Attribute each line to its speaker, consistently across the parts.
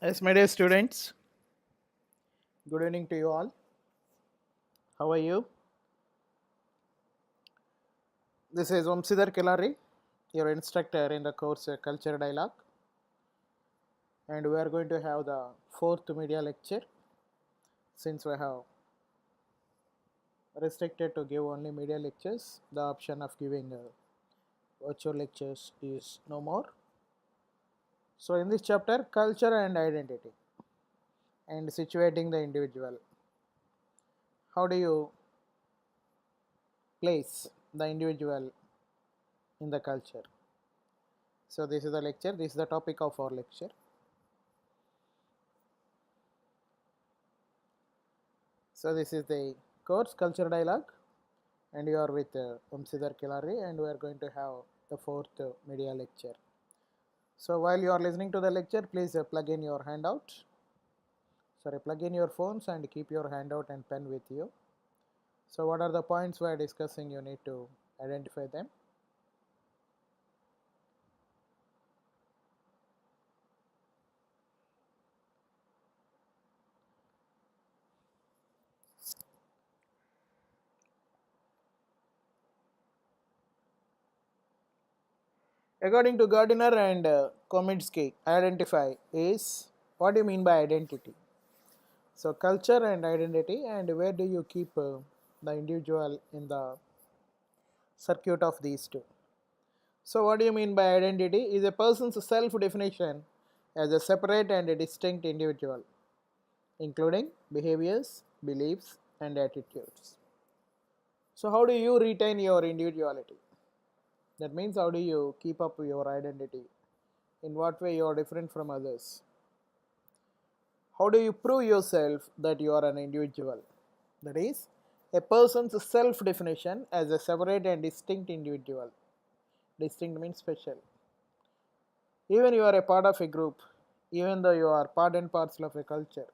Speaker 1: Yes, my dear students, good evening to you all. How are you? This is Omsidhar Kelari, your instructor in the course Culture Dialogue, and we are going to have the fourth media lecture. Since we have restricted to give only media lectures, the option of giving virtual lectures is no more. So, in this chapter, culture and identity and situating the individual. How do you place the individual in the culture? So, this is the lecture, this is the topic of our lecture. So, this is the course Culture Dialogue, and you are with Omsidhar Kelari, and we are going to have the fourth media lecture. So, while you are listening to the lecture, please plug in your handout. Sorry, plug in your phones and keep your handout and pen with you. So, what are the points we are discussing? You need to identify them. According to Gardiner and Kominsky, identify is what do you mean by identity? So, culture and identity, and where do you keep the individual in the circuit of these two? So, what do you mean by identity? Is a person's self definition as a separate and a distinct individual, including behaviors, beliefs, and attitudes. So, how do you retain your individuality? That means, how do you keep up your identity? In what way you are different from others? How do you prove yourself that you are an individual? That is, a person's self definition as a separate and distinct individual. Distinct means special. Even you are a part of a group, even though you are part and parcel of a culture,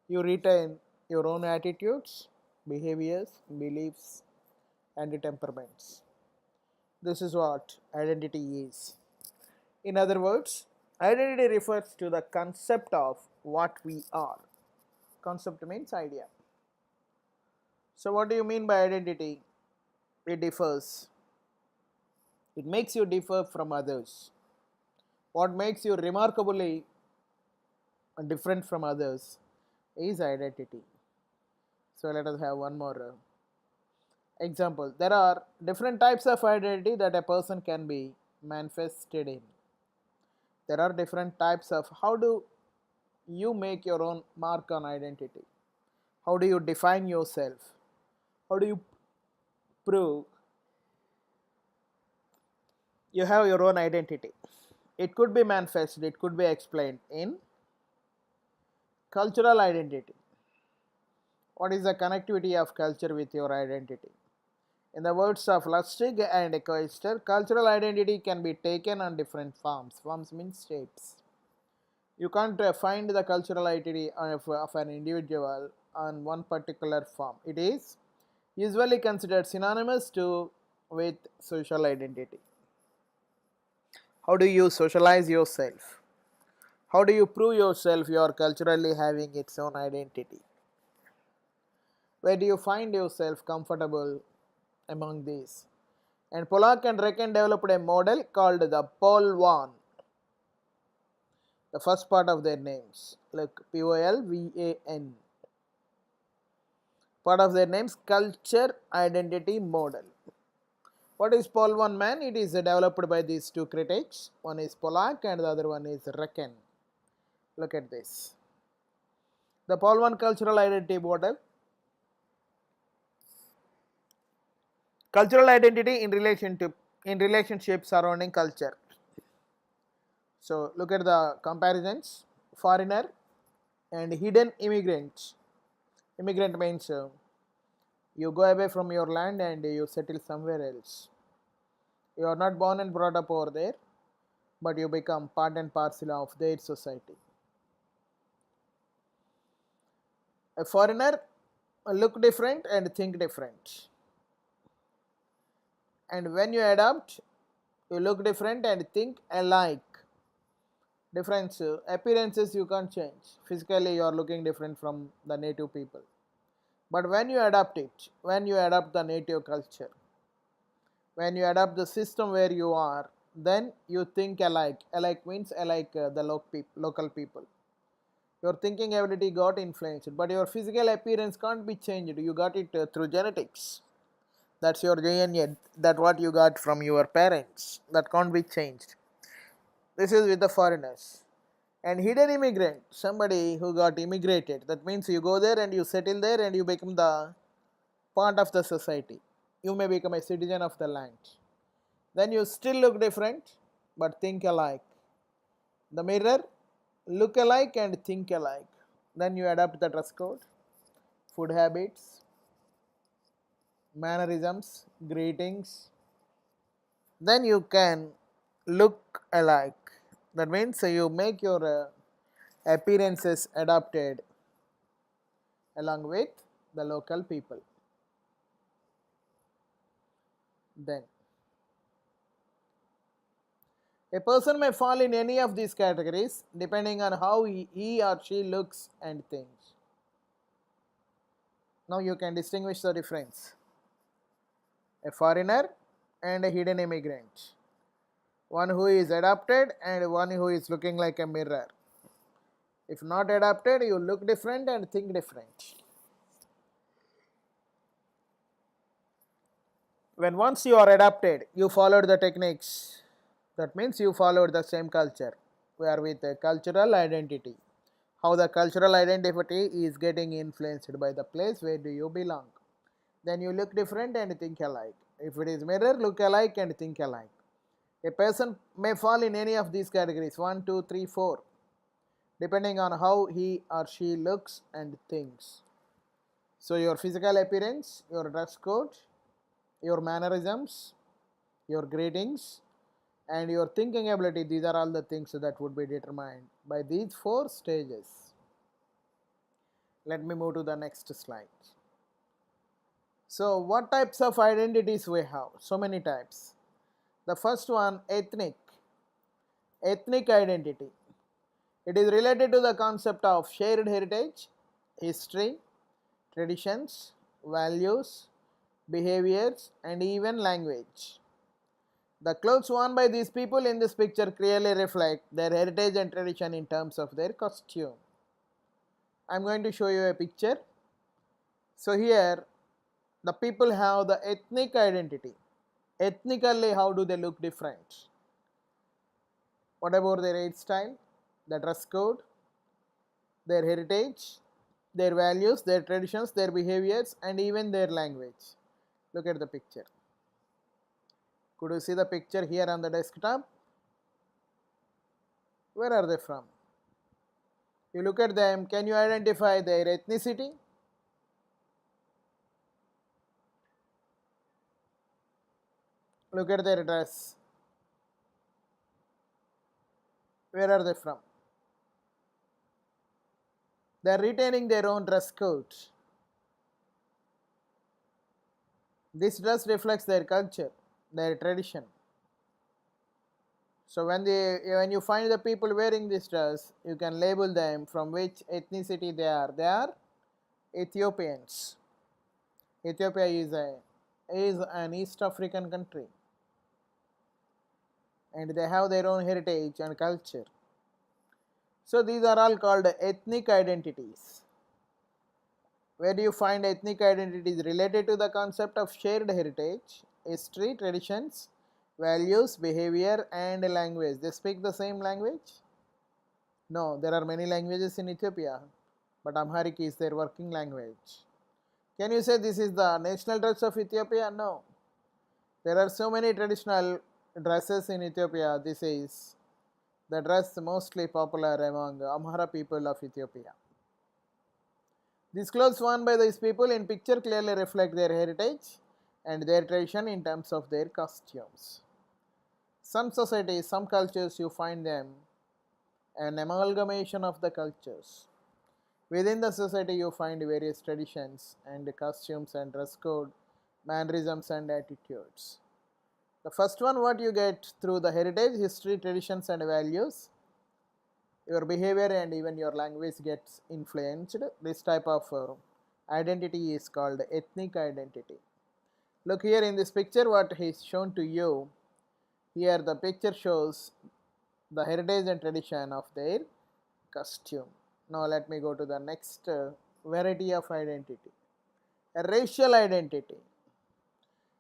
Speaker 1: you retain your own attitudes, behaviors, beliefs, and temperaments. This is what identity is. In other words, identity refers to the concept of what we are. Concept means idea. So, what do you mean by identity? It differs. It makes you differ from others. What makes you remarkably different from others is identity. So, let us have one more example. There are different types of identity that a person can be manifested in. There are different types of how do you make your own mark on identity? How do you define yourself? How do you prove you have your own identity? It could be manifested, it could be explained in cultural identity. What is the connectivity of culture with your identity? In the words of Lustig and Koester, cultural identity can be taken on different forms. Forms means shapes. You can't find the cultural identity of an individual on one particular form. It is usually considered synonymous to with social identity. How do you socialize yourself? How do you prove yourself you are culturally having its own identity? Where do you find yourself comfortable among these? And Polak and Recken developed a model called the Polvan. The first part of their names, like Polvan. Part of their names, culture identity model. What is Polvan man? It is developed by these two critics. One is Polak and the other one is Recken. Look at this. The Polvan cultural identity model. Cultural identity in relationship surrounding culture. So look at the comparisons. Foreigner and hidden immigrants. Immigrant means you go away from your land and you settle somewhere else. You are not born and brought up over there, but you become part and parcel of their society. A foreigner look different and think different. And when you adapt, you look different and think alike. Difference, appearances you can't change. Physically, you are looking different from the native people. But when you adapt it, when you adapt the native culture, when you adapt the system where you are, then you think alike. Alike means alike the local people. Your thinking ability got influenced, but your physical appearance can't be changed. You got it through genetics. That's your DNA. That what you got from your parents. That can't be changed. This is with the foreigners. And hidden immigrant, somebody who got immigrated. That means you go there and you settle there and you become the part of the society. You may become a citizen of the land. Then you still look different, but think alike. The mirror, look alike and think alike. Then you adapt the dress code, food habits, mannerisms, greetings. Then you can look alike. That means you make your appearances adapted along with the local people. Then a person may fall in any of these categories depending on how he or she looks and thinks. Now you can distinguish the difference. A foreigner and a hidden immigrant. One who is adapted and one who is looking like a mirror. If not adapted, you look different and think different. When once you are adapted, you followed the techniques. That means you followed the same culture. We are with a cultural identity. How the cultural identity is getting influenced by the place where do you belong. Then you look different and think alike. If it is mirror, look alike and think alike. A person may fall in any of these categories 1, 2, 3, 4, depending on how he or she looks and thinks. So, your physical appearance, your dress code, your mannerisms, your greetings, and your thinking ability, these are all the things that would be determined by these 4 stages. Let me move to the next slide. So, what types of identities we have? So many types. The first one, ethnic. Ethnic identity. It is related to the concept of shared heritage, history, traditions, values, behaviors, and even language. The clothes worn by these people in this picture clearly reflect their heritage and tradition in terms of their costume. I am going to show you a picture. So here the people have the ethnic identity. Ethnically, how do they look different? What about their hairstyle, the dress code, their heritage, their values, their traditions, their behaviors, and even their language? Look at the picture. Could you see the picture here on the desktop? Where are they from? You look at them, can you identify their ethnicity? Look at their dress. Where are they from? They are retaining their own dress code. This dress reflects their culture, their tradition. So when you find the people wearing this dress, you can label them from which ethnicity they are. They are Ethiopians. Ethiopia is an East African country, and they have their own heritage and culture. So these are all called ethnic identities. Where do you find ethnic identities related to the concept of shared heritage, history, traditions, values, behavior, and language? They speak the same language? No, there are many languages in Ethiopia, but Amharic is their working language. Can you say this is the national dress of Ethiopia? No. There are so many traditional dresses in Ethiopia. This is the dress mostly popular among Amhara people of Ethiopia. These clothes worn by these people in picture clearly reflect their heritage and their tradition in terms of their costumes. Some societies, some cultures, you find them an amalgamation of the cultures. Within the society, you find various traditions and costumes and dress code, mannerisms and attitudes. The first one, what you get through the heritage, history, traditions, and values. your behavior and even your language gets influenced. This type of identity is called ethnic identity. Look here in this picture what is shown to you. Here the picture shows the heritage and tradition of their costume. Now let me go to the next variety of identity. A racial identity.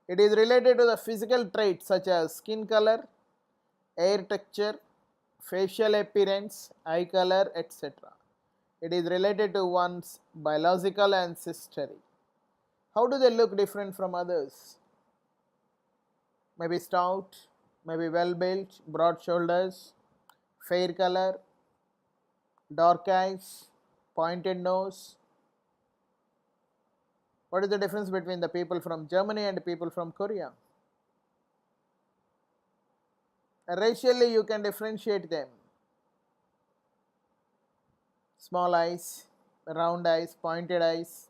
Speaker 1: It is related to the physical traits such as skin color, hair texture, facial appearance, eye color, etc. It is related to one's biological ancestry. How do they look different from others? Maybe stout, maybe well built, broad shoulders, fair color, dark eyes, pointed nose. What is the difference between the people from Germany and people from Korea? Racially, you can differentiate them. Small eyes, round eyes, pointed eyes,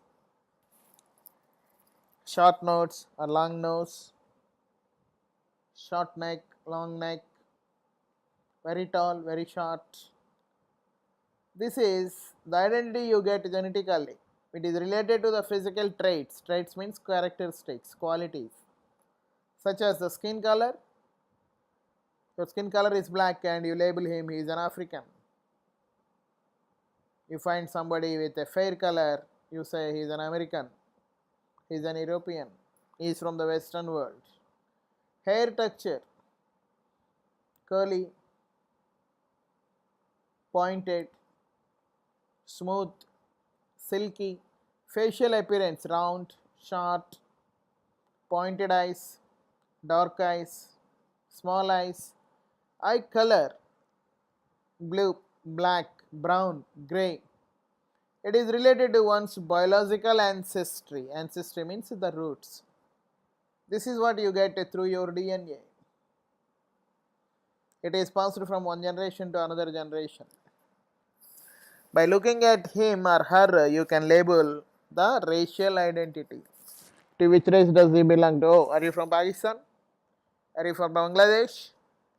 Speaker 1: short nose or long nose, short neck, long neck, very tall, very short. This is the identity you get genetically. It is related to the physical traits. Traits means characteristics, qualities, such as the skin color. Your skin color is black and you label him, he is an African. You find somebody with a fair color, you say he is an American, he is an European, he is from the Western world. Hair texture, curly, pointed, smooth, silky. Facial appearance, round, short, pointed eyes, dark eyes, small eyes. Eye color, blue, black, brown, grey. It is related to one's biological ancestry. Ancestry means the roots. This is what you get through your DNA. It is passed from one generation to another generation. By looking at him or her, you can label the racial identity. To which race does he belong to? Oh, are you from Pakistan? Are you from Bangladesh?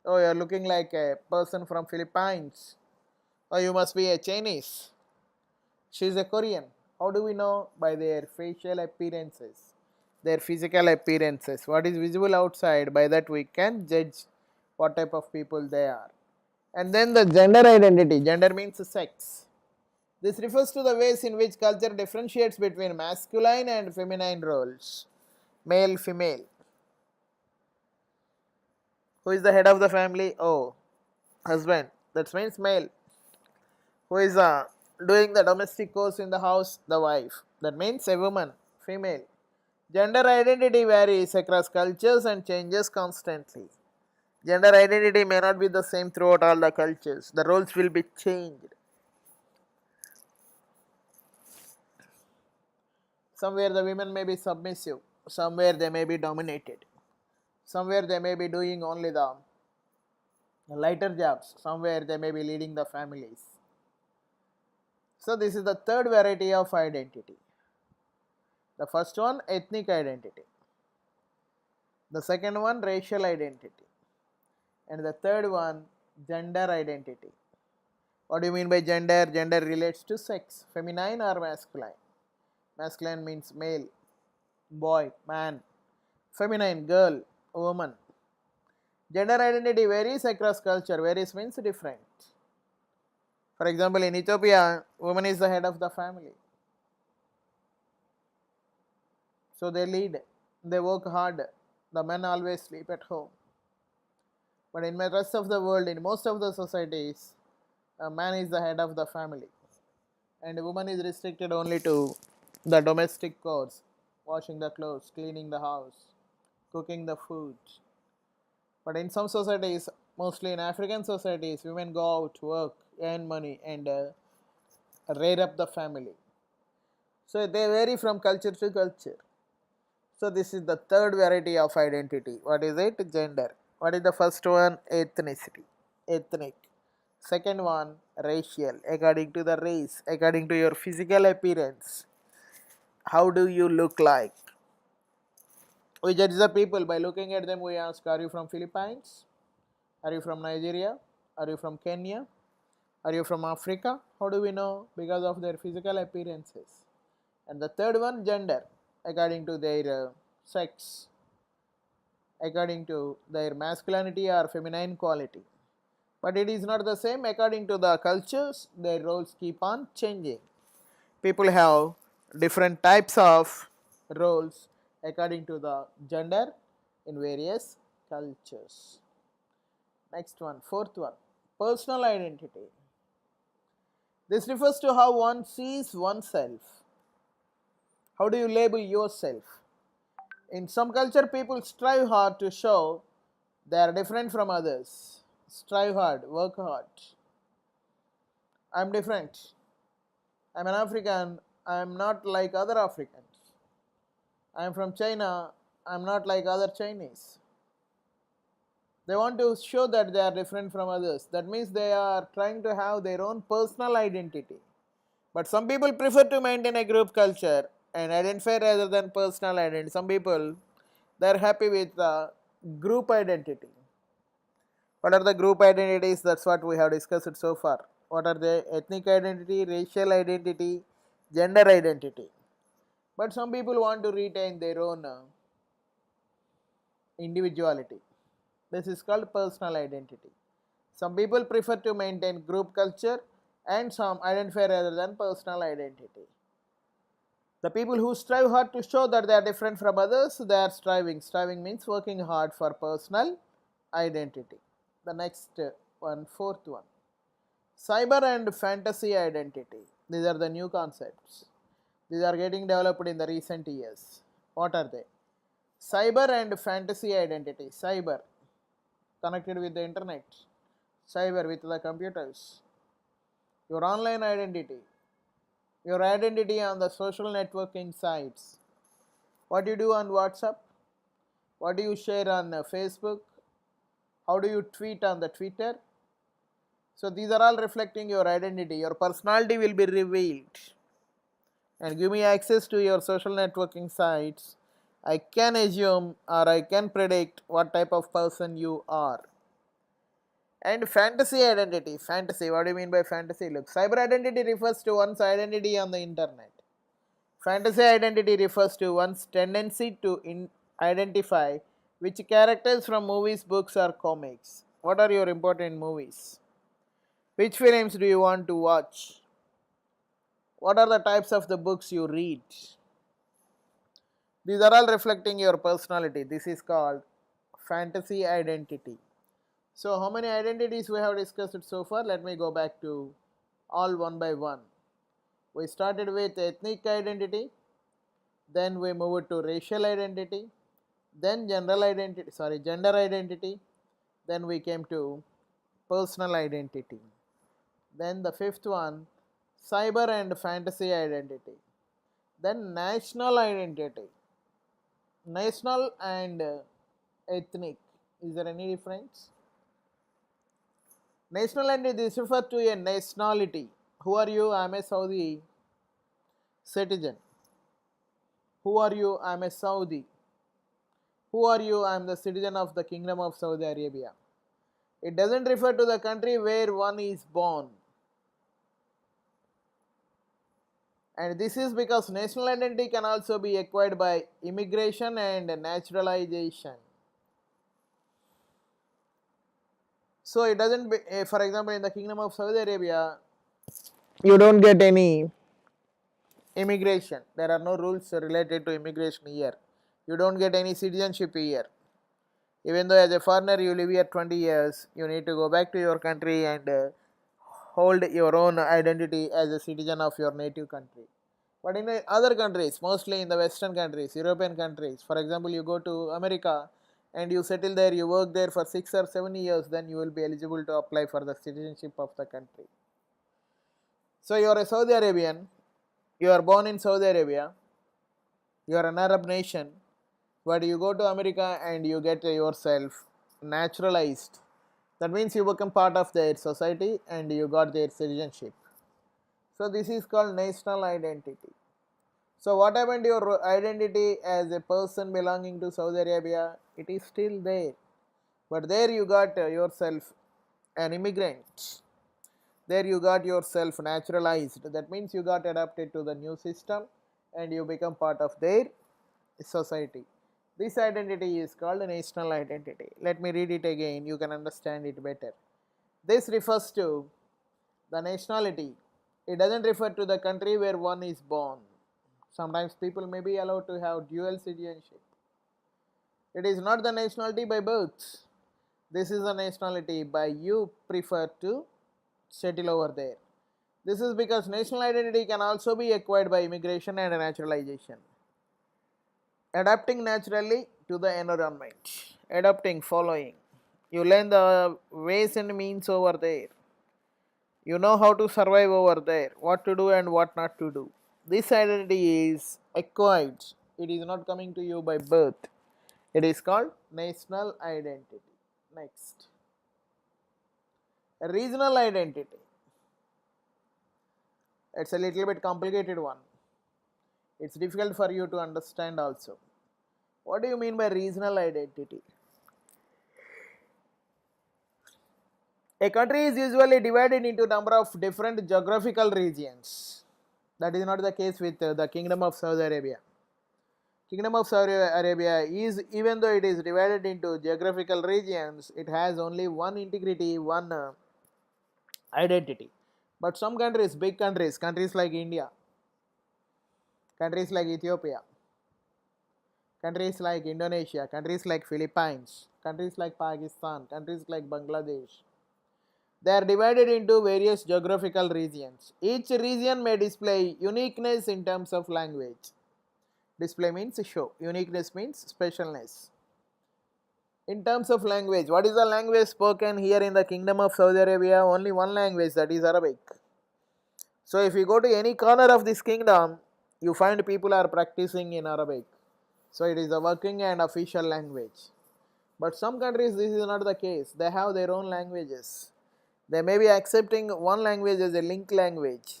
Speaker 1: Oh, you are looking like a person from Philippines. Oh, you must be a Chinese. She is a Korean. How do we know? By their facial appearances, their physical appearances. What is visible outside, by that we can judge what type of people they are. And then the gender identity. Gender means sex. This refers to the ways in which culture differentiates between masculine and feminine roles. Male, female. Who is the head of the family? Oh, husband. That means male. Who is doing the domestic chores in the house? The wife. That means a woman, female. Gender identity varies across cultures and changes constantly. Gender identity may not be the same throughout all the cultures. The roles will be changed. Somewhere the women may be submissive, somewhere they may be dominated, somewhere they may be doing only the lighter jobs, somewhere they may be leading the families. So this is the third variety of identity. The first one, ethnic identity. The second one, racial identity. And the third one, gender identity. What do you mean by gender? Gender relates to sex, feminine or masculine. Masculine means male, boy, man. Feminine, girl, woman. Gender identity varies across culture. Varies means different. For example, in Ethiopia, woman is the head of the family. So they lead, they work hard. The men always sleep at home. But in the rest of the world, in most of the societies, a man is the head of the family. And a woman is restricted only to the domestic chores, washing the clothes, cleaning the house, cooking the food. But in some societies, mostly in African societies, women go out to work, earn money, and rear up the family. So they vary from culture to culture. So this is the third variety of identity. What is it? Gender. What is the first one? Ethnicity. Ethnic. Second one, racial. According to the race, according to your physical appearance. How do you look like? We judge the people by looking at them. We ask, are you from Philippines? Are you from Nigeria? Are you from Kenya? Are you from Africa? How do we know? Because of their physical appearances. And the third one, gender, according to their sex, according to their masculinity or feminine quality. But it is not the same according to the cultures, their roles keep on changing. People have different types of roles according to the gender in various cultures. Next one, fourth one, personal identity. This refers to how one sees oneself. How do you label yourself? In some culture, people strive hard to show they are different from others. Strive hard, work hard. I'm different. I'm an African. I'm not like other Africans. I'm from China. I'm not like other Chinese. They want to show that they are different from others. That means they are trying to have their own personal identity. But some people prefer to maintain a group culture and identify rather than personal identity. Some people, they are happy with the group identity. What are the group identities? That's what we have discussed so far. What are the ethnic identity, racial identity, gender identity? But some people want to retain their own individuality. This is called personal identity. Some people prefer to maintain group culture and some identify rather than personal identity. The people who strive hard to show that they are different from others, they are striving. Striving means working hard for personal identity. The next one, fourth one, cyber and fantasy identity. These are the new concepts. These are getting developed in the recent years. What are they? Cyber and fantasy identity. Cyber, connected with the internet. Cyber, with the computers. Your online identity. Your identity on the social networking sites. What do you do on WhatsApp? What do you share on Facebook? How do you tweet on the Twitter? So these are all reflecting your identity. Your personality will be revealed. And give me access to your social networking sites, I can assume or I can predict what type of person you are. And fantasy identity. Fantasy, what do you mean by fantasy? Look, cyber identity refers to one's identity on the internet. Fantasy identity refers to one's tendency to identify which characters from movies, books, or comics. What are your important movies? Which films do you want to watch? What are the types of the books you read? These are all reflecting your personality. This is called fantasy identity. So, how many identities we have discussed so far? Let me go back to all one by one. We started with ethnic identity, then we moved to racial identity, then gender identity, then we came to personal identity. Then the fifth one, cyber and fantasy identity. Then national identity. National and ethnic. Is there any difference? National identity is referred to a nationality. Who are you? I am a Saudi citizen. Who are you? I am a Saudi. Who are you? I am the citizen of the Kingdom of Saudi Arabia. It doesn't refer to the country where one is born. And this is because national identity can also be acquired by immigration and naturalization. So it doesn't be, for example, in the Kingdom of Saudi Arabia, you don't get any immigration. There are no rules related to immigration here. You don't get any citizenship here. Even though as a foreigner you live here 20 years, you need to go back to your country and hold your own identity as a citizen of your native country. But in other countries, mostly in the Western countries, European countries, for example, you go to America and you settle there, you work there for 6 or 7 years, then you will be eligible to apply for the citizenship of the country. So you are a Saudi Arabian, you are born in Saudi Arabia, you are an Arab nation, but you go to America and you get yourself naturalized. That means you become part of their society and you got their citizenship. So this is called national identity. So what happened to your identity as a person belonging to Saudi Arabia? It is still there. But there you got yourself an immigrant. There you got yourself naturalized. That means you got adapted to the new system and you become part of their society. This identity is called national identity. Let me read it again, you can understand it better. This refers to the nationality. It doesn't refer to the country where one is born. Sometimes people may be allowed to have dual citizenship. It is not the nationality by birth. This is the nationality by you prefer to settle over there. This is because national identity can also be acquired by immigration and naturalization. Adapting naturally to the environment. Adapting, following. You learn the ways and means over there. You know how to survive over there, what to do and what not to do. This identity is acquired. It is not coming to you by birth. It is called national identity. Next. Regional identity. It's a little bit complicated one. It's difficult for you to understand also. What do you mean by regional identity? A country is usually divided into a number of different geographical regions. That is not the case with the Kingdom of Saudi Arabia. Kingdom of Saudi Arabia is, even though it is divided into geographical regions, it has only one integrity, one identity. But some countries, big countries, countries like India, countries like Ethiopia, countries like Indonesia, countries like Philippines, countries like Pakistan, countries like Bangladesh, they are divided into various geographical regions. Each region may display uniqueness in terms of language. Display means show, uniqueness means specialness. In terms of language, what is the language spoken here in the Kingdom of Saudi Arabia? Only one language, that is Arabic. So if you go to any corner of this kingdom, you find people are practicing in Arabic. So it is a working and official language. But some countries this is not the case. They have their own languages. They may be accepting one language as a link language,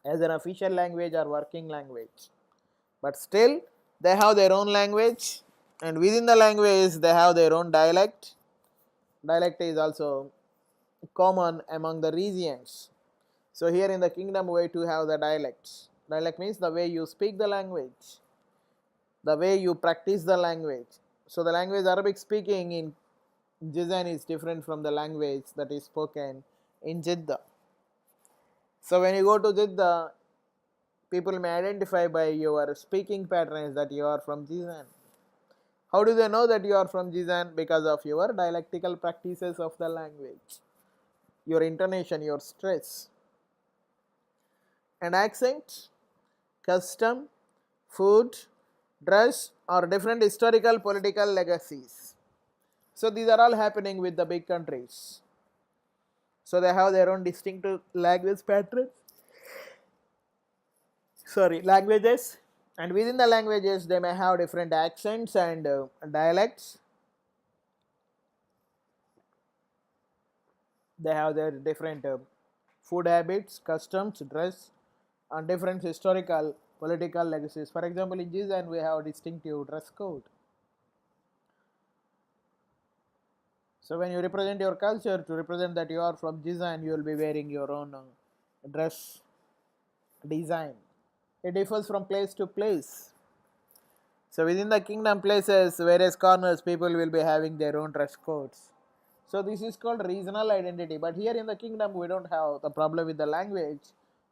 Speaker 1: as an official language or working language. But still they have their own language, and within the language they have their own dialect. Dialect is also common among the regions. So here in the kingdom we too have the dialects. Dialect means the way you speak the language, the way you practice the language. So the language Arabic speaking in Jizan is different from the language that is spoken in Jeddah. So when you go to Jeddah, people may identify by your speaking patterns that you are from Jizan. How do they know that you are from Jizan? Because of your dialectical practices of the language, your intonation, your stress. And accent, custom, food, dress, or different historical political legacies. So these are all happening with the big countries. So they have their own distinctive language patterns. Languages, and within the languages they may have different accents and dialects. They have their different food habits, customs, dress, and different historical political legacies. For example, in Jizan we have distinctive dress code. So when you represent your culture, to represent that you are from Jizan, you will be wearing your own dress design. It differs from place to place. So within the kingdom places, various corners, people will be having their own dress codes. So this is called regional identity. But here in the kingdom, we don't have the problem with the language.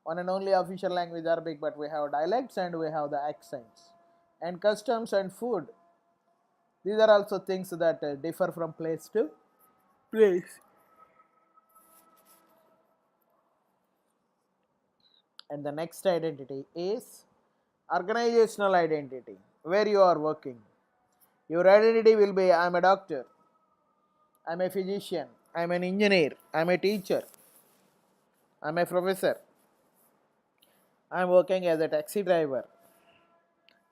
Speaker 1: One and only official language Arabic, but we have dialects and we have the accents. And customs and food. These are also things that differ from place to place. And the next identity is organizational identity, where you are working. Your identity will be I am a doctor, I am a physician, I am an engineer, I am a teacher, I am a professor, I am working as a taxi driver,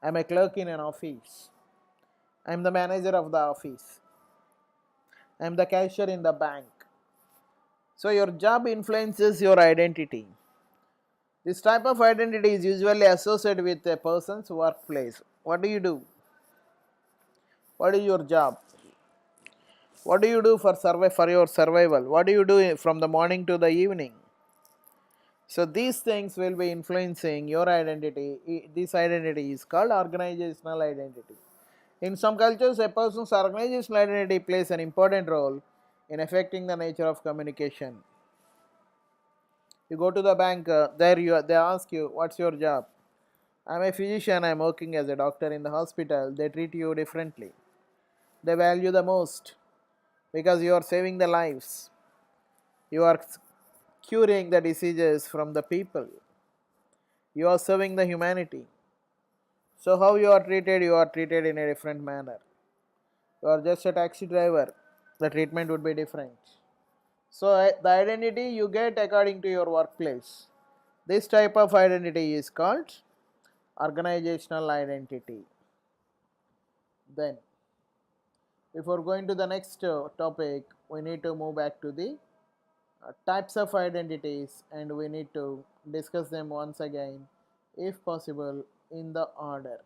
Speaker 1: I am a clerk in an office, I am the manager of the office, I am the cashier in the bank. So your job influences your identity. This type of identity is usually associated with a person's workplace. What do you do? What is your job? What do you do for your survival? What do you do from the morning to the evening? So these things will be influencing your identity. This identity is called organizational identity. In some cultures, a person's organizational identity plays an important role in affecting the nature of communication. You go to the bank, they ask you, "What's your job?" "I'm a physician. I'm working as a doctor in the hospital." They treat you differently. They value the most because you are saving the lives. You are curing the diseases from the people. You are serving the humanity. So how you are treated? You are treated in a different manner. You are just a taxi driver. The treatment would be different. So the identity you get according to your workplace. This type of identity is called organizational identity. Then, before going to the next topic, we need to move back to the types of identities, and we need to discuss them once again, if possible, in the order.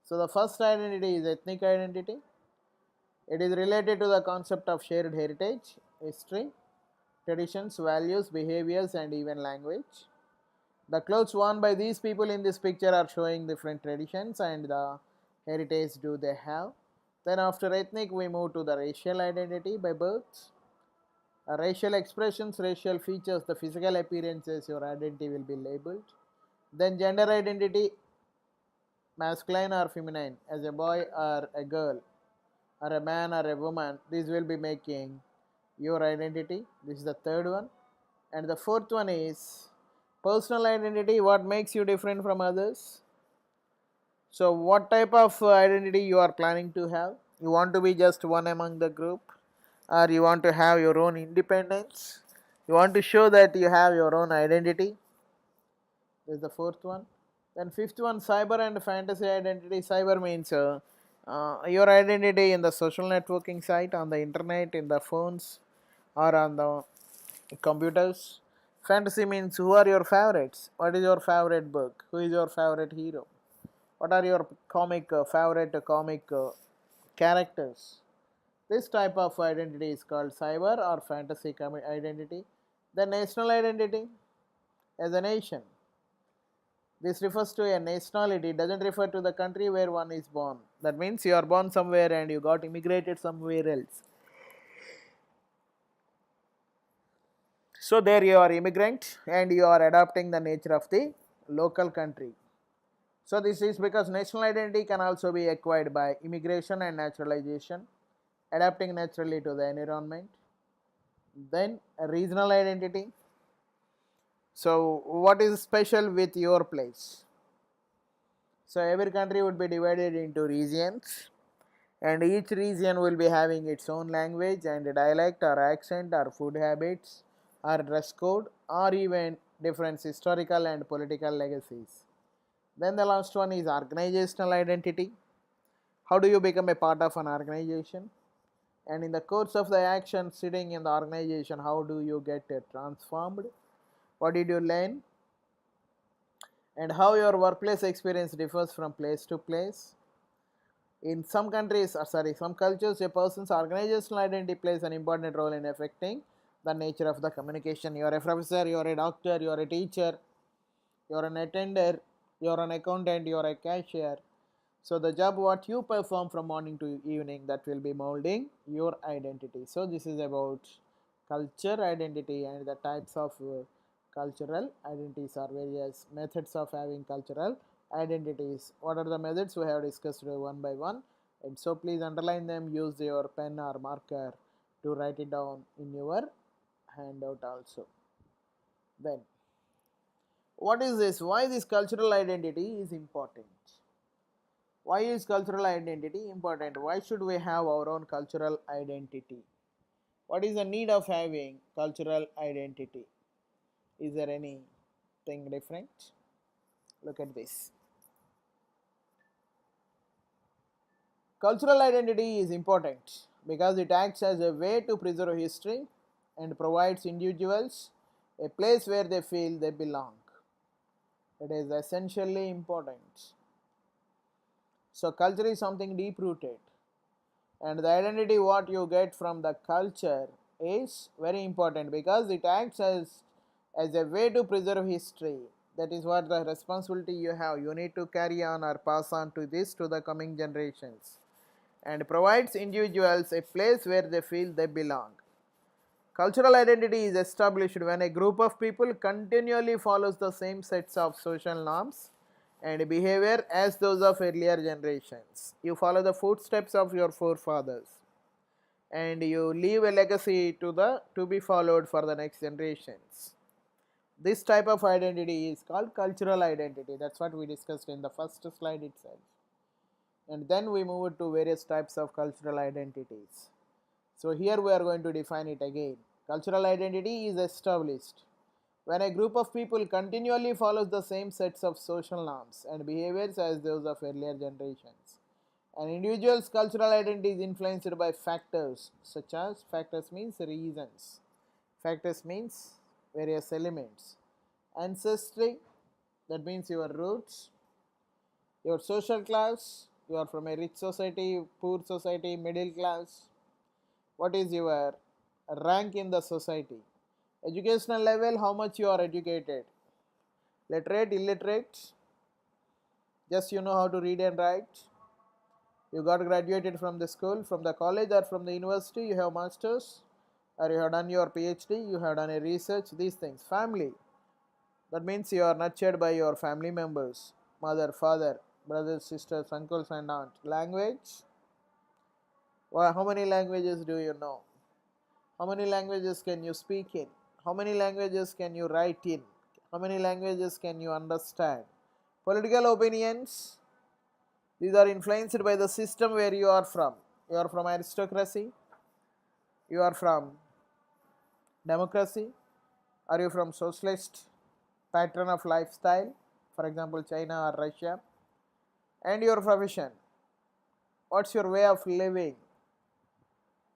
Speaker 1: So, the first identity is ethnic identity. It is related to the concept of shared heritage, history, traditions, values, behaviors, and even language. The clothes worn by these people in this picture are showing different traditions and the heritage do they have. Then after ethnic we move to the racial identity by birth. Racial expressions, racial features, the physical appearances, your identity will be labeled. Then gender identity, masculine or feminine, as a boy or a girl, or a man or a woman, these will be making your identity. This is the third one. And the fourth one is personal identity, what makes you different from others. So what type of identity you are planning to have? You want to be just one among the group, or you want to have your own independence? You want to show that you have your own identity. This is the fourth one. Then fifth one, cyber and fantasy identity. Cyber means your identity in the social networking site, on the internet, in the phones, or on the computers. Fantasy means who are your favorites? What is your favorite book? Who is your favorite hero? What are your favorite comic characters? This type of identity is called cyber or fantasy identity. The national identity as a nation. This refers to a nationality, it doesn't refer to the country where one is born. That means you are born somewhere and you got immigrated somewhere else. So there you are immigrant and you are adopting the nature of the local country. So this is because national identity can also be acquired by immigration and naturalization, adapting naturally to the environment. Then a regional identity. So what is special with your place? So every country would be divided into regions, and each region will be having its own language and dialect or accent or food habits or dress code or even different historical and political legacies. Then the last one is organizational identity. How do you become a part of an organization? And in the course of the action sitting in the organization, how do you get transformed? What did you learn? And how your workplace experience differs from place to place. In some countries, some cultures, a person's organizational identity plays an important role in affecting the nature of the communication. You are a professor, you are a doctor, you are a teacher, you are an attender, you are an accountant, you are a cashier. So the job what you perform from morning to evening, that will be molding your identity. So this is about culture identity and the types of cultural identities or various methods of having cultural identities. What are the methods we have discussed one by one, and so please underline them, use your pen or marker to write it down in your handout also. Then what is this? Why this cultural identity is important? Why is cultural identity important? Why should we have our own cultural identity? What is the need of having cultural identity? Is there anything different? Look at this. Cultural identity is important because it acts as a way to preserve history and provides individuals a place where they feel they belong. It is essentially important. So culture is something deep rooted. And the identity what you get from the culture is very important because it acts as a way to preserve history. That is what the responsibility you have. You need to carry on or pass on to this to the coming generations, and provides individuals a place where they feel they belong. Cultural identity is established when a group of people continually follows the same sets of social norms and behavior as those of earlier generations. You follow the footsteps of your forefathers and you leave a legacy to be followed for the next generations. This type of identity is called cultural identity. That's what we discussed in the first slide itself. And then we move to various types of cultural identities. So here we are going to define it again. Cultural identity is established when a group of people continually follows the same sets of social norms and behaviors as those of earlier generations. An individual's cultural identity is influenced by factors such as, factors means reasons, factors means various elements, ancestry, that means your roots, your social class, you are from a rich society, poor society, middle class, what is your rank in the society, educational level, how much you are educated, literate, illiterate, just you know how to read and write, you got graduated from the school, from the college or from the university, you have masters or you have done your PhD, you have done a research, these things. Family, that means you are nurtured by your family members, mother, father, brothers, sisters, uncles and aunt. Language, well, how many languages do you know? How many languages can you speak in? How many languages can you write in? How many languages can you understand? Political opinions, these are influenced by the system where you are from. You are from aristocracy, you are from democracy, are you from socialist pattern of lifestyle, for example China or Russia, and your profession. What's your way of living?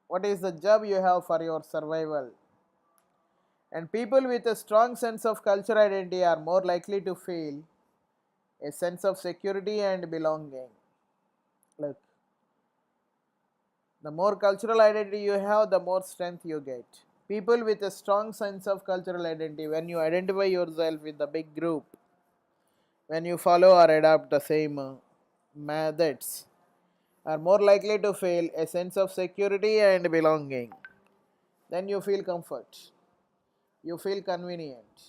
Speaker 1: What is the job you have for your survival? And people with a strong sense of cultural identity are more likely to feel a sense of security and belonging. Look, the more cultural identity you have, the more strength you get. People with a strong sense of cultural identity, when you identify yourself with the big group, when you follow or adopt the same methods, are more likely to feel a sense of security and belonging. Then you feel comfort, you feel convenient,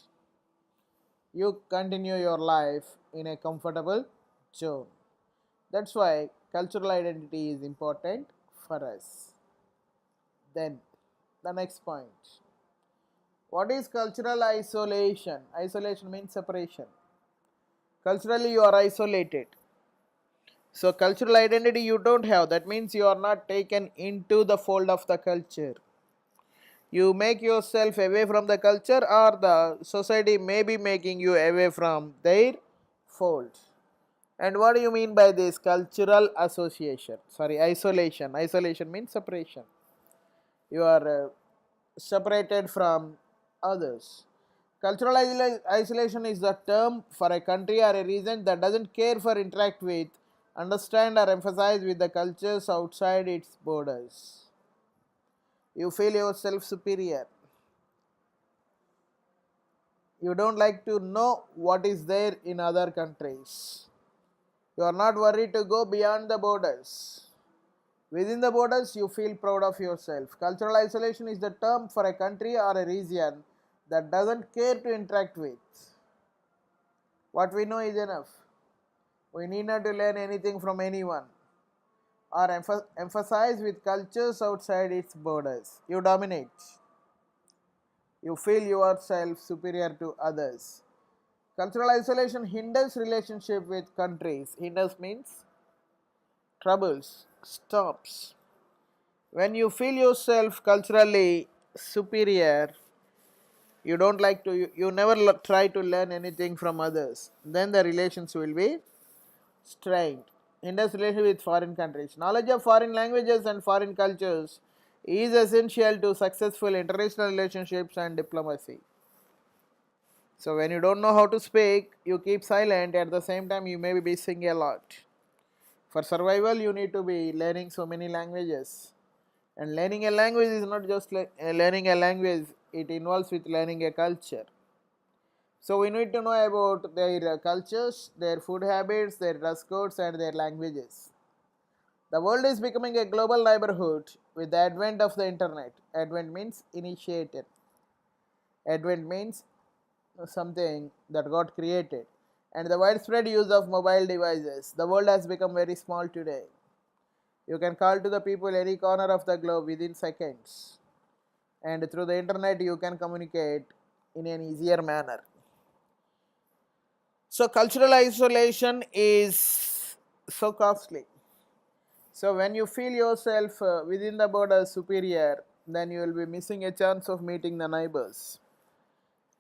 Speaker 1: you continue your life in a comfortable zone. That's why cultural identity is important for us. Then, the next point. What is cultural isolation? Isolation means separation. Culturally, you are isolated. So, cultural identity you don't have. That means you are not taken into the fold of the culture. You make yourself away from the culture, or the society may be making you away from their fold. And what do you mean by this cultural association? Sorry, isolation. Isolation means separation. You are separated from others. Cultural isolation is the term for a country or a region that doesn't care for interact with, understand or emphasize with the cultures outside its borders. You feel yourself superior. You don't like to know what is there in other countries. You are not worried to go beyond the borders. Within the borders, you feel proud of yourself. Cultural isolation is the term for a country or a region that doesn't care to interact with. What we know is enough. We need not to learn anything from anyone or emphasize with cultures outside its borders. You dominate. You feel yourself superior to others. Cultural isolation hinders relationship with countries. Hinders means troubles, stops. When you feel yourself culturally superior, you don't like to, you never try to learn anything from others. Then the relations will be strained. Hinders relation with foreign countries. Knowledge of foreign languages and foreign cultures is essential to successful international relationships and diplomacy. So when you don't know how to speak, you keep silent. At the same time, you may be missing a lot. For survival, you need to be learning so many languages. And learning a language is not just like learning a language, it involves with learning a culture. So we need to know about their cultures, their food habits, their dress codes, and their languages. The world is becoming a global neighborhood with the advent of the internet. Advent means initiated. Advent means something that got created. And the widespread use of mobile devices. The world has become very small today. You can call to the people any corner of the globe within seconds. And through the internet, you can communicate in an easier manner. So, cultural isolation is so costly. So, when you feel yourself within the border superior, then you will be missing a chance of meeting the neighbors.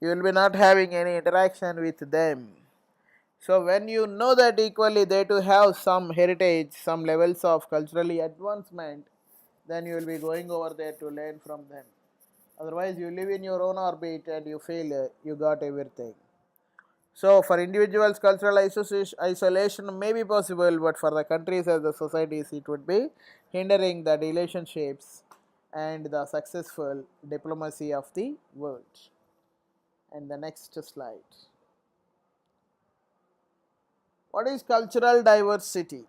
Speaker 1: You will be not having any interaction with them. So, when you know that equally they too have some heritage, some levels of culturally advancement, then you will be going over there to learn from them. Otherwise, you live in your own orbit and you feel you got everything. So, for individuals, cultural isolation may be possible, but for the countries as the societies, it would be hindering the relationships and the successful diplomacy of the world. And the next slide. What is cultural diversity?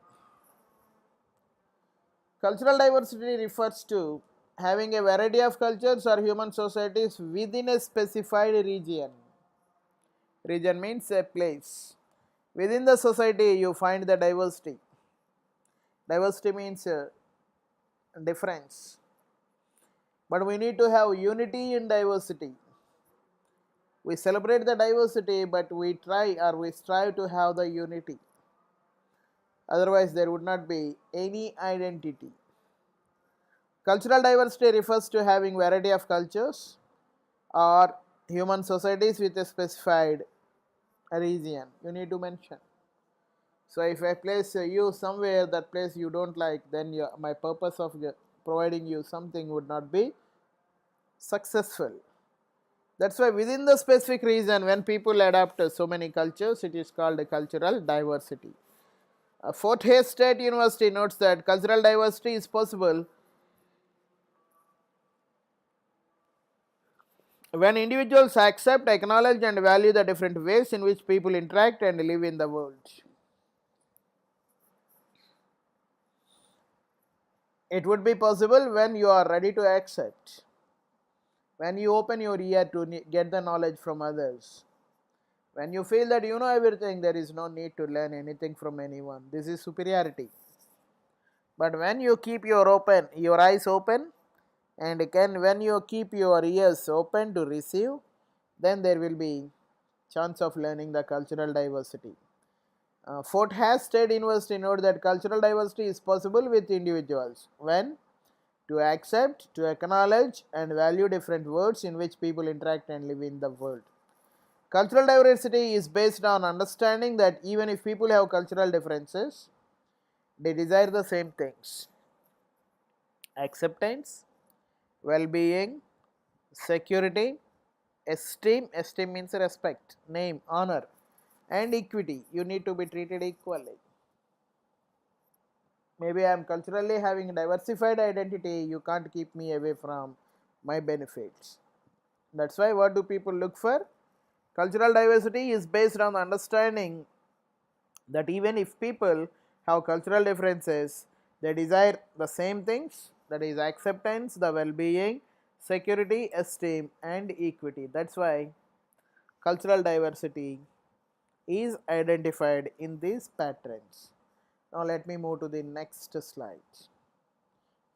Speaker 1: Cultural diversity refers to having a variety of cultures or human societies within a specified region. Region means a place. Within the society, you find the diversity. Diversity means difference. But we need to have unity in diversity. We celebrate the diversity, but we try or we strive to have the unity. Otherwise, there would not be any identity. Cultural diversity refers to having variety of cultures or human societies with a specified region. You need to mention. So if I place you somewhere that place you don't like, then my purpose of providing you something would not be successful. That's why within the specific region, when people adapt so many cultures, it is called cultural diversity. Fort Hays State University notes that cultural diversity is possible when individuals accept, acknowledge, and value the different ways in which people interact and live in the world. It would be possible when you are ready to accept, when you open your ear to get the knowledge from others, when you feel that you know everything, there is no need to learn anything from anyone. This is superiority. But when you keep your eyes open, and when you keep your ears open to receive, then there will be chance of learning the cultural diversity. Fort Hays State University note that cultural diversity is possible with individuals when to accept, to acknowledge, and value different words in which people interact and live in the world. Cultural diversity is based on understanding that even if people have cultural differences, they desire the same things: acceptance, well being, security, esteem. Esteem means respect, name, honor, and equity. You need to be treated equally. Maybe I am culturally having diversified identity, you can't keep me away from my benefits. That's why what do people look for? Cultural diversity is based on the understanding that even if people have cultural differences, they desire the same things, that is acceptance, the well-being, security, esteem, and equity. That's why cultural diversity is identified in these patterns. Now let me move to the next slide.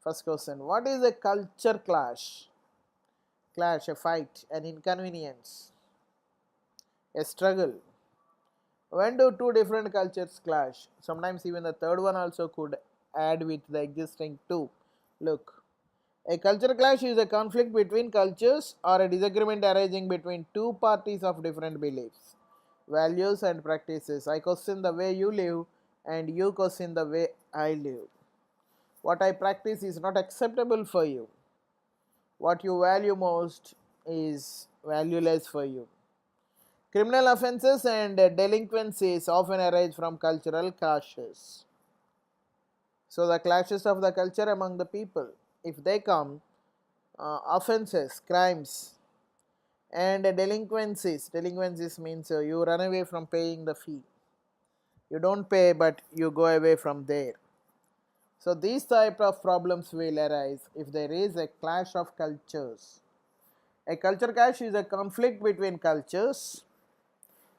Speaker 1: First question, what is a culture clash? Clash, a fight, an inconvenience, a struggle. When do two different cultures clash? Sometimes even the third one also could add with the existing two. Look, a culture clash is a conflict between cultures or a disagreement arising between two parties of different beliefs, values, and practices. I question the way you live, and you question the way I live. What I practice is not acceptable for you. What you value most is valueless for you. Criminal offences and delinquencies often arise from cultural clashes. So the clashes of the culture among the people, if they come, offenses, crimes, and delinquencies. Delinquencies means you run away from paying the fee. You don't pay, but you go away from there. So these type of problems will arise if there is a clash of cultures. A culture clash is a conflict between cultures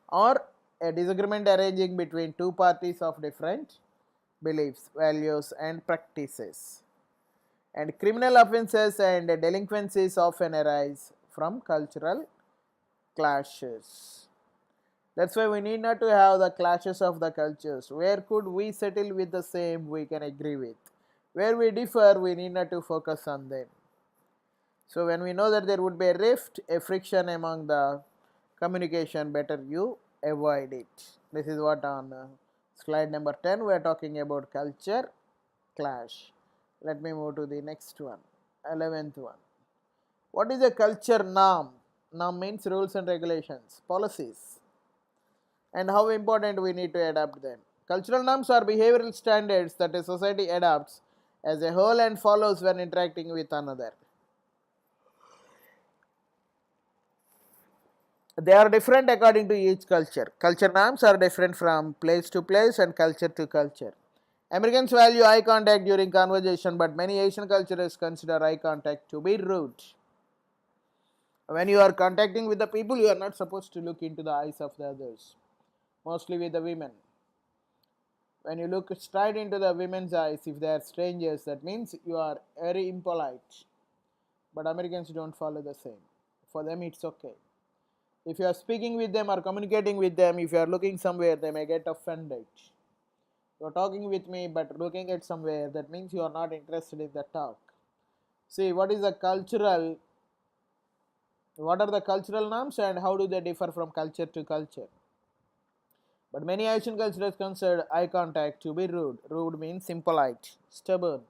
Speaker 1: or a disagreement arising between two parties of different beliefs, values, and practices. And criminal offences and delinquencies often arise from cultural clashes. That's why we need not to have the clashes of the cultures. Where could we settle with the same we can agree with? Where we differ, we need not to focus on them. So when we know that there would be a rift, a friction among the communication, better you avoid it. This is what on slide number 10 we are talking about culture clash. Let me move to the next one, 11th one. What is a culture norm? Norm means rules and regulations, policies, and how important we need to adapt them. Cultural norms are behavioral standards that a society adopts as a whole and follows when interacting with another. They are different according to each culture. Culture norms are different from place to place and culture to culture. Americans value eye contact during conversation, but many Asian cultures consider eye contact to be rude. When you are contacting with the people, you are not supposed to look into the eyes of the others, mostly with the women. When you look straight into the women's eyes, if they are strangers, that means you are very impolite. But Americans don't follow the same. For them, it's okay. If you are speaking with them or communicating with them, if you are looking somewhere, they may get offended. You are talking with me but looking at somewhere, that means you are not interested in the talk. See, what are the cultural norms and how do they differ from culture to culture? But many Asian cultures consider eye contact to be rude. Rude means impolite, stubborn.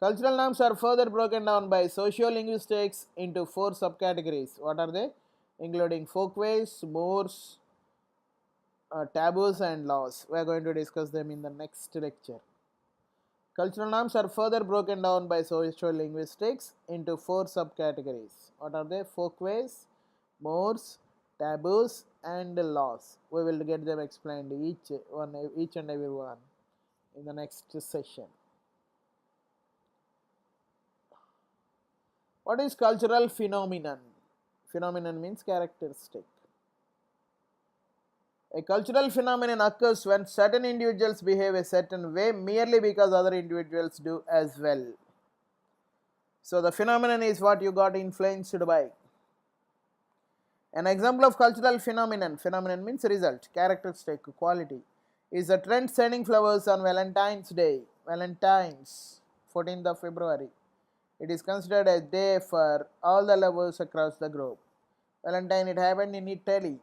Speaker 1: Cultural norms are further broken down by sociolinguistics into four subcategories. What are they? Including folkways, mores, taboos, and laws. We are going to discuss them in the next lecture. Cultural norms are further broken down by sociolinguistics into four subcategories. What are they? Folkways, mores, taboos, and laws. We will get them explained each and every one in the next session. What is cultural phenomenon? Phenomenon means characteristic. A cultural phenomenon occurs when certain individuals behave a certain way merely because other individuals do as well. So the phenomenon is what you got influenced by. An example of cultural phenomenon means result, characteristic, quality, is the trend sending flowers on Valentine's Day, Valentine's 14th of February. It is considered a day for all the lovers across the globe. Valentine, it happened in Italy.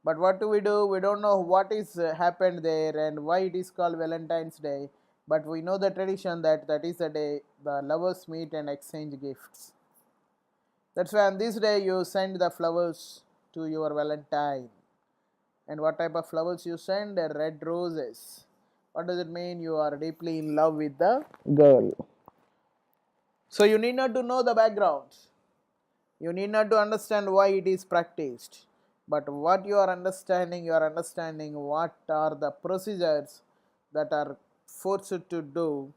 Speaker 1: But what do? We don't know what is happened there and why it is called Valentine's Day. But we know the tradition that is the day the lovers meet and exchange gifts. That's why on this day you send the flowers to your Valentine. And what type of flowers you send? Red roses. What does it mean? You are deeply in love with the girl. So you need not to know the background. You need not to understand why it is practiced. But what you are understanding what are the procedures that are forced to do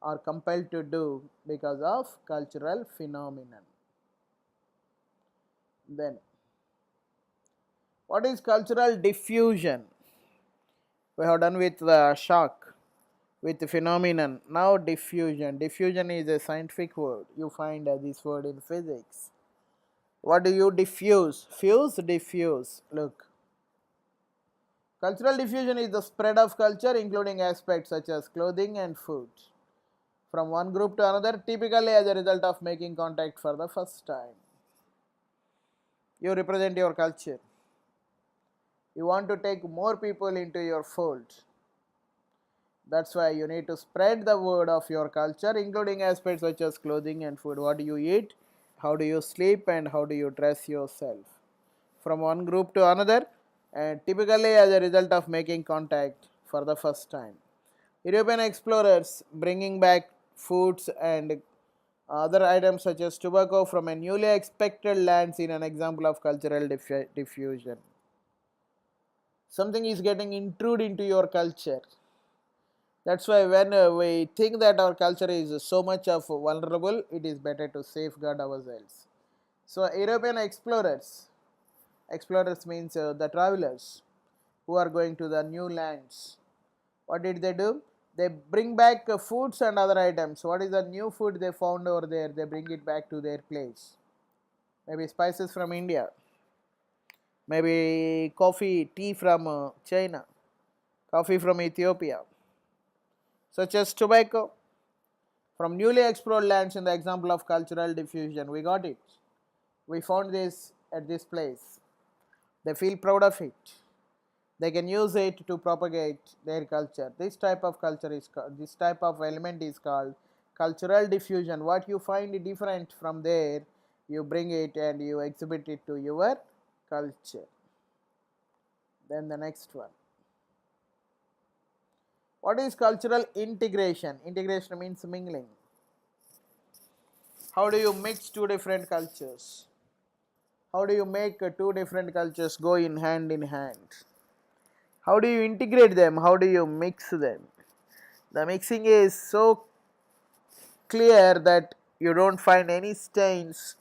Speaker 1: or compelled to do because of cultural phenomenon. Then, what is cultural diffusion? We have done with the shock, with the phenomenon. Now diffusion. Diffusion is a scientific word. You find this word in physics. What do you diffuse? Diffuse. Look. Cultural diffusion is the spread of culture including aspects such as clothing and food from one group to another, typically as a result of making contact for the first time. You represent your culture. You want to take more people into your fold. That's why you need to spread the word of your culture, including aspects such as clothing and food. What do you eat? How do you sleep? And how do you dress yourself? From one group to another, and typically as a result of making contact for the first time. European explorers bringing back foods and other items such as tobacco from a newly expected lands in an example of cultural diffusion. Something is getting intruded into your culture. That's why when we think that our culture is so much of vulnerable, it is better to safeguard ourselves. So European explorers means the travelers who are going to the new lands. What did they do? They bring back foods and other items. What is the new food they found over there? They bring it back to their place. Maybe spices from India, maybe coffee, tea from China, coffee from Ethiopia, such as tobacco from newly explored lands in the example of cultural diffusion. We got it. We found this at this place. They feel proud of it. They can use it to propagate their culture. This type of culture is this type of element is called cultural diffusion. What you find different from there, you bring it and you exhibit it to your culture. Then the next one. What is cultural integration? Integration means mingling. How do you mix two different cultures? How do you make two different cultures go in hand? How do you integrate them? How do you mix them? The mixing is so clear that you don't find any stains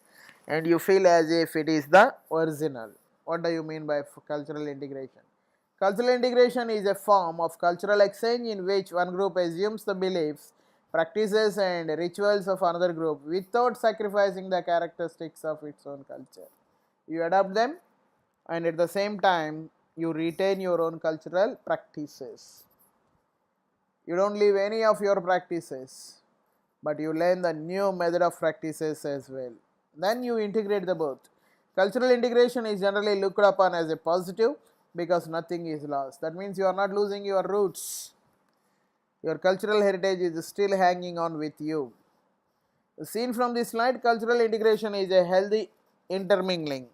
Speaker 1: and you feel as if it is the original. What do you mean by cultural integration? Cultural integration is a form of cultural exchange in which one group assumes the beliefs, practices, and rituals of another group without sacrificing the characteristics of its own culture. You adopt them, and at the same time, you retain your own cultural practices. You don't leave any of your practices, but you learn the new method of practices as well. Then you integrate the both. Cultural integration is generally looked upon as a positive because nothing is lost. That means you are not losing your roots. Your cultural heritage is still hanging on with you. Seen from this slide, cultural integration is a healthy intermingling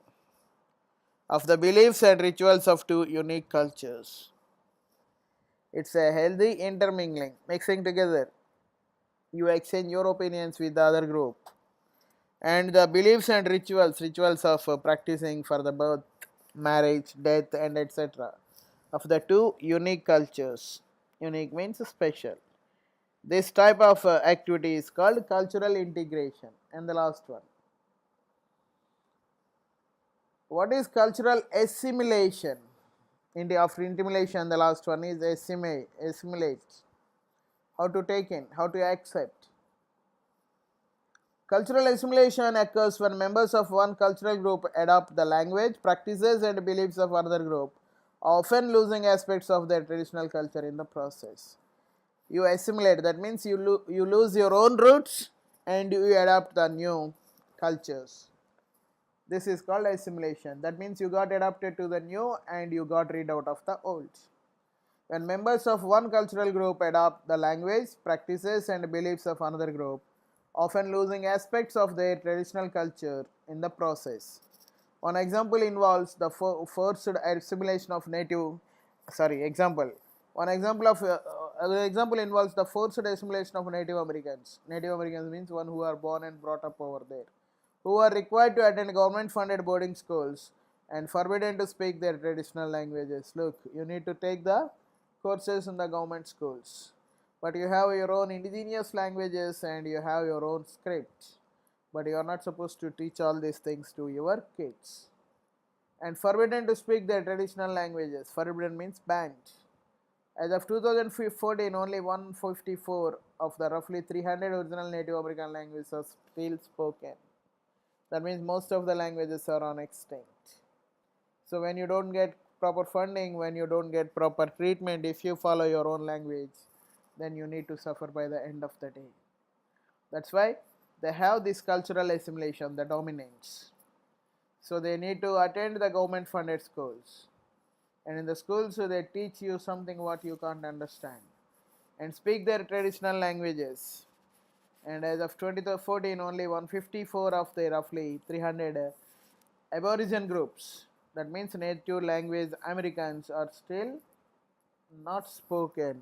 Speaker 1: of the beliefs and rituals of two unique cultures. It's a healthy intermingling, mixing together. You exchange your opinions with the other group and the beliefs and rituals of practicing for the birth, marriage, death, and etc. of the two unique cultures. Unique means special. This type of activity is called cultural integration. And the last one. What is cultural assimilation? After intimidation, the last one is assimilate. How to take in, how to accept. Cultural assimilation occurs when members of one cultural group adopt the language, practices, and beliefs of another group, often losing aspects of their traditional culture in the process. You assimilate, that means you lose your own roots and you adopt the new cultures. This is called assimilation. That means you got adapted to the new and you got rid out of the old. When members of one cultural group adopt the language, practices, and beliefs of another group, often losing aspects of their traditional culture in the process. One example involves the forced assimilation of native. Sorry, example. One example of example involves the forced assimilation of Native Americans. Native Americans means one who are born and brought up over there, who are required to attend government-funded boarding schools and forbidden to speak their traditional languages. Look, you need to take the courses in the government schools, but you have your own indigenous languages and you have your own script, but you are not supposed to teach all these things to your kids. And forbidden to speak their traditional languages. Forbidden means banned. As of 2014, only 154 of the roughly 300 original Native American languages are still spoken. That means most of the languages are on extinct. So when you don't get proper funding, when you don't get proper treatment, if you follow your own language, then you need to suffer by the end of the day. That's why they have this cultural assimilation, the dominance. So they need to attend the government funded schools. And in the schools, they teach you something what you can't understand and speak their traditional languages. And as of 2014, only 154 of the roughly 300 Aboriginal groups, that means native language Americans, are still not spoken.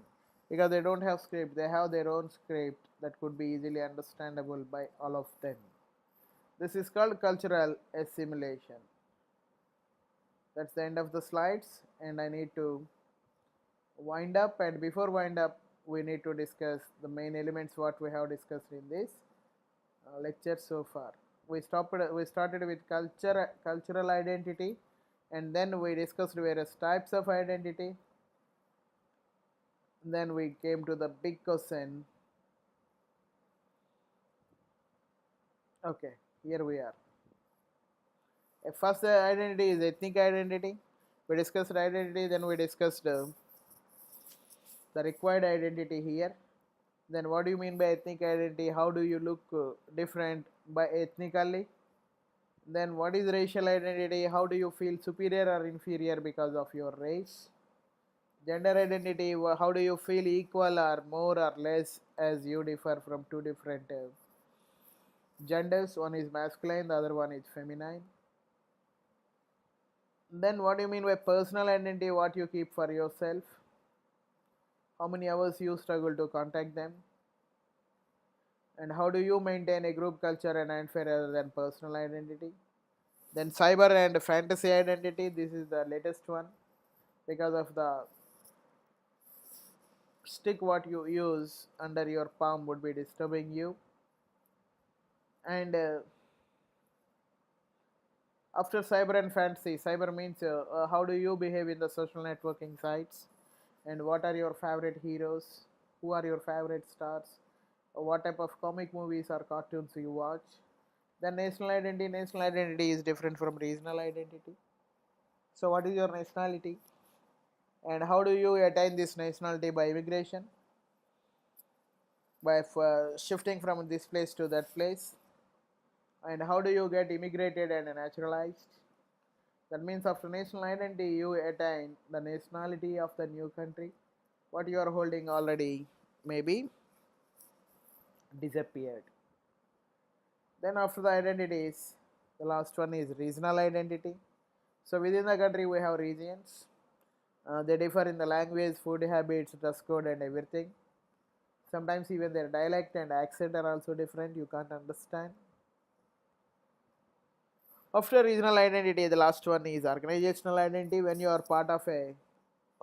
Speaker 1: because they don't have script, they have their own script that could be easily understandable by all of them. This is called cultural assimilation. That's the end of the slides, and I need to wind up. And before wind up, we need to discuss the main elements what we have discussed in this lecture so far. We started with cultural identity, and then we discussed various types of identity. Then we came to the big question. Okay, here we are. First identity is ethnic identity. We discussed identity, then we discussed the required identity here. Then what do you mean by ethnic identity? How do you look different by ethnically? Then what is racial identity? How do you feel superior or inferior because of your race? Gender identity, how do you feel equal or more or less as you differ from two different genders? One is masculine, the other one is feminine. Then what do you mean by personal identity? What you keep for yourself? How many hours you struggle to contact them? And how do you maintain a group culture and identify rather than personal identity? Then cyber and fantasy identity, this is the latest one because of the stick what you use under your palm would be disturbing you. And after cyber and fantasy, cyber means how do you behave in the social networking sites, and what are your favorite heroes, who are your favorite stars, what type of comic movies or cartoons you watch. Then national identity is different from regional identity. So what is your nationality, and how do you attain this nationality? By immigration, by shifting from this place to that place. And how do you get immigrated and naturalized? That means after national identity you attain the nationality of the new country what you are holding already maybe disappeared. Then after the identities, the last one is regional identity. So within the country we have regions. They differ in the language, food habits, dress code and everything. Sometimes even their dialect and accent are also different, you can't understand. After regional identity, the last one is organizational identity. When you are part of a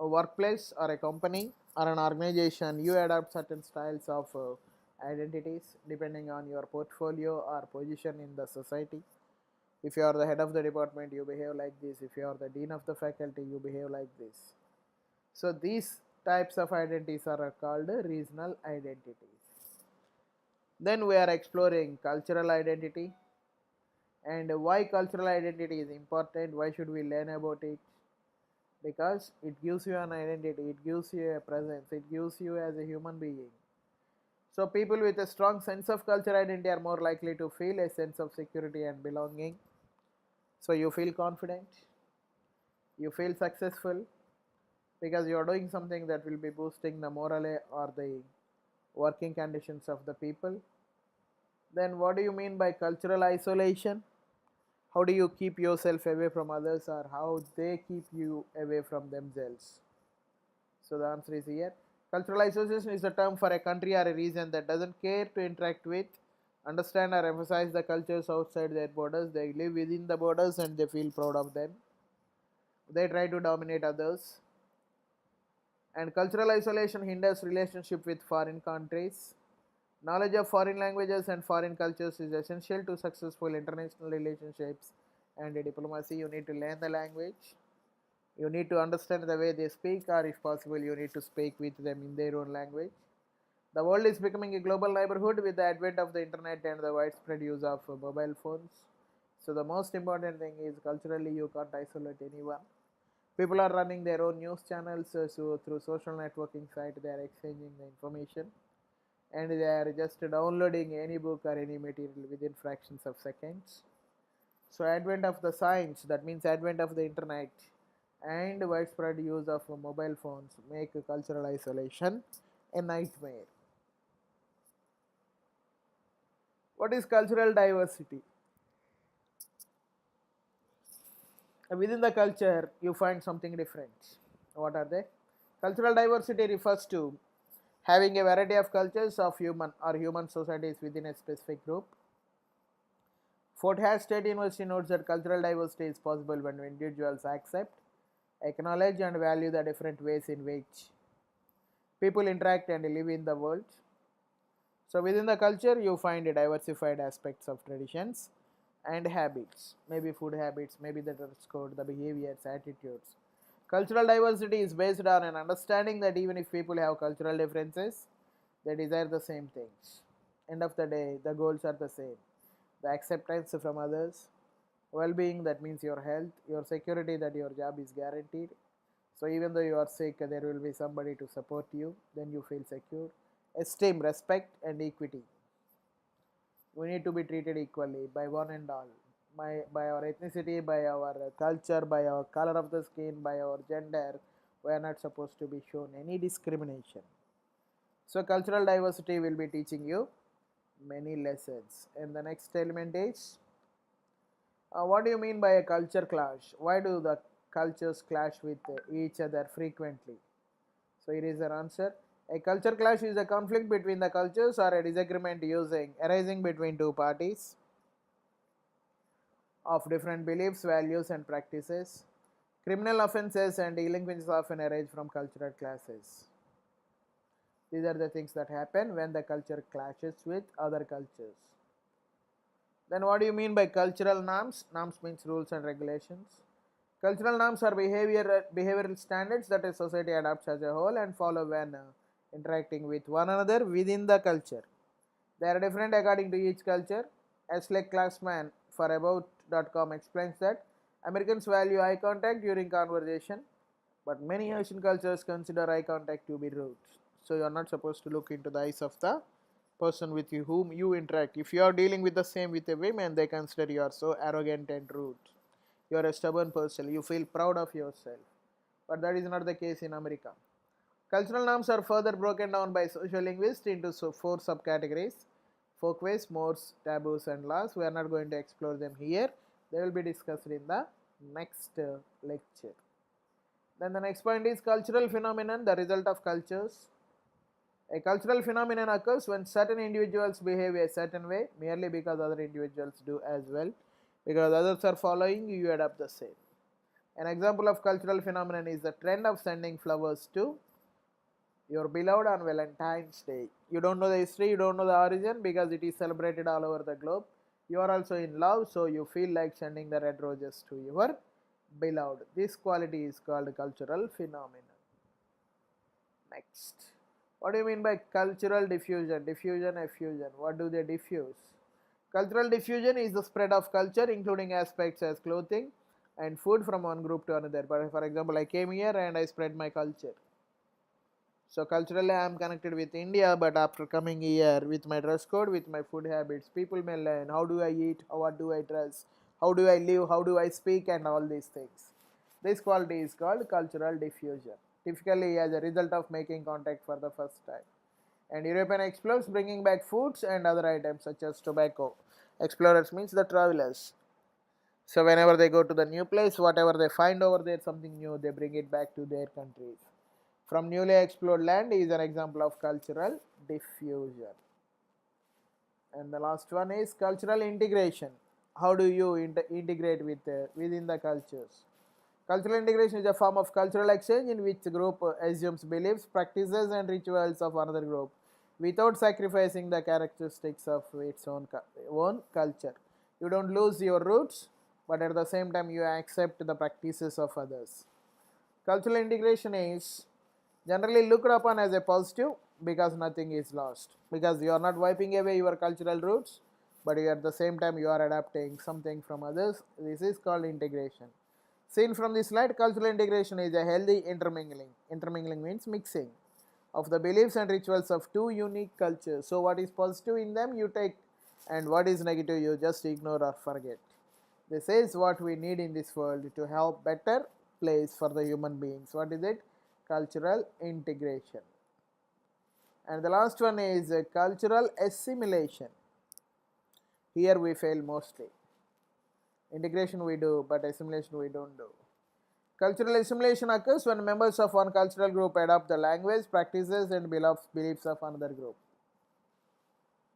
Speaker 1: workplace or a company or an organization, you adopt certain styles of identities depending on your portfolio or position in the society. If you are the head of the department, you behave like this. If you are the dean of the faculty, you behave like this. So these types of identities are called regional identities. Then we are exploring cultural identity, and why cultural identity is important, why should we learn about it? Because it gives you an identity, it gives you a presence, it gives you as a human being. So people with a strong sense of culture identity are more likely to feel a sense of security and belonging. So you feel confident, you feel successful because you are doing something that will be boosting the morale or the working conditions of the people. Then what do you mean by cultural isolation? How do you keep yourself away from others, or how they keep you away from themselves? So the answer is here. Cultural isolation is a term for a country or a region that doesn't care to interact with, understand or emphasize the cultures outside their borders. They live within the borders and they feel proud of them. They try to dominate others. And cultural isolation hinders relationship with foreign countries. Knowledge of foreign languages and foreign cultures is essential to successful international relationships and diplomacy. You need to learn the language. You need to understand the way they speak, or if possible, you need to speak with them in their own language. The world is becoming a global neighborhood with the advent of the internet and the widespread use of mobile phones. So, the most important thing is culturally, you can't isolate anyone. People are running their own news channels, so through social networking site, they are exchanging the information, and they are just downloading any book or any material within fractions of seconds. So advent of the science, that means advent of the internet and widespread use of mobile phones make cultural isolation a nightmare. What is cultural diversity? Within the culture you find something different. What are they? Cultural diversity refers to Having a variety of cultures of human societies within a specific group. Fort Hare State University notes that cultural diversity is possible when individuals accept, acknowledge, and value the different ways in which people interact and live in the world. So, within the culture, you find diversified aspects of traditions and habits, maybe food habits, maybe the dress code, the behaviors, attitudes. Cultural diversity is based on an understanding that even if people have cultural differences, they desire the same things. End of the day, the goals are the same. The acceptance from others, well-being, that means your health, your security, that your job is guaranteed. So even though you are sick, there will be somebody to support you, then you feel secure. Esteem, respect, and equity. We need to be treated equally by one and all. By our ethnicity, by our culture, by our color of the skin, by our gender, we are not supposed to be shown any discrimination. So cultural diversity will be teaching you many lessons. And the next element is, what do you mean by a culture clash? Why do the cultures clash with each other frequently? So here is an answer. A culture clash is a conflict between the cultures or a disagreement arising between two parties of different beliefs, values, and practices. Criminal offences and delinquencies often arise from cultural clashes. These are the things that happen when the culture clashes with other cultures. Then what do you mean by cultural norms? Norms means rules and regulations. Cultural norms are behavioral standards that a society adopts as a whole and follow when interacting with one another within the culture. They are different according to each culture. Ashley Klassman for About.com explains that Americans value eye contact during conversation, but many Asian cultures consider eye contact to be rude. So you are not supposed to look into the eyes of the person with whom you interact. If you are dealing with the same with a woman, they consider you are so arrogant and rude. You are a stubborn person. You feel proud of yourself. But that is not the case in America. Cultural norms are further broken down by social linguists into four subcategories: folkways, mores, taboos, and laws. We are not going to explore them here. They will be discussed in the next lecture. Then the next point is cultural phenomenon, the result of cultures. A cultural phenomenon occurs when certain individuals behave a certain way merely because other individuals do as well. Because others are following, you adopt the same. An example of cultural phenomenon is the trend of sending flowers to your beloved on Valentine's Day. You don't know the history, you don't know the origin because it is celebrated all over the globe. You are also in love, so you feel like sending the red roses to your beloved. This quality is called cultural phenomenon. Next. What do you mean by cultural diffusion? Diffusion, effusion. What do they diffuse? Cultural diffusion is the spread of culture, including aspects as clothing and food from one group to another. But for example, I came here and I spread my culture. So culturally, I am connected with India, but after coming here with my dress code, with my food habits, people may learn how do I eat, what do I dress, how do I live, how do I speak, and all these things. This quality is called cultural diffusion, typically as a result of making contact for the first time. And European explorers bringing back foods and other items such as tobacco. Explorers means the travelers. So whenever they go to the new place, whatever they find over there, something new, they bring it back to their countries. From newly explored land is an example of cultural diffusion. And the last one is cultural integration. How do you integrate within the cultures? Cultural integration is a form of cultural exchange in which the group assumes beliefs, practices, and rituals of another group without sacrificing the characteristics of its own culture. You don't lose your roots, but at the same time, you accept the practices of others. Cultural integration is generally looked upon as a positive because nothing is lost. Because you are not wiping away your cultural roots, but at the same time, you are adapting something from others. This is called integration. Seen from this slide, cultural integration is a healthy intermingling. Intermingling means mixing of the beliefs and rituals of two unique cultures. So, what is positive in them, you take, and what is negative, you just ignore or forget. This is what we need in this world to have better place for the human beings. What is it? Cultural integration. And the last one is cultural assimilation. Here we fail mostly. Integration we do, but assimilation we don't do. Cultural assimilation occurs when members of one cultural group adopt the language, practices, and beliefs of another group,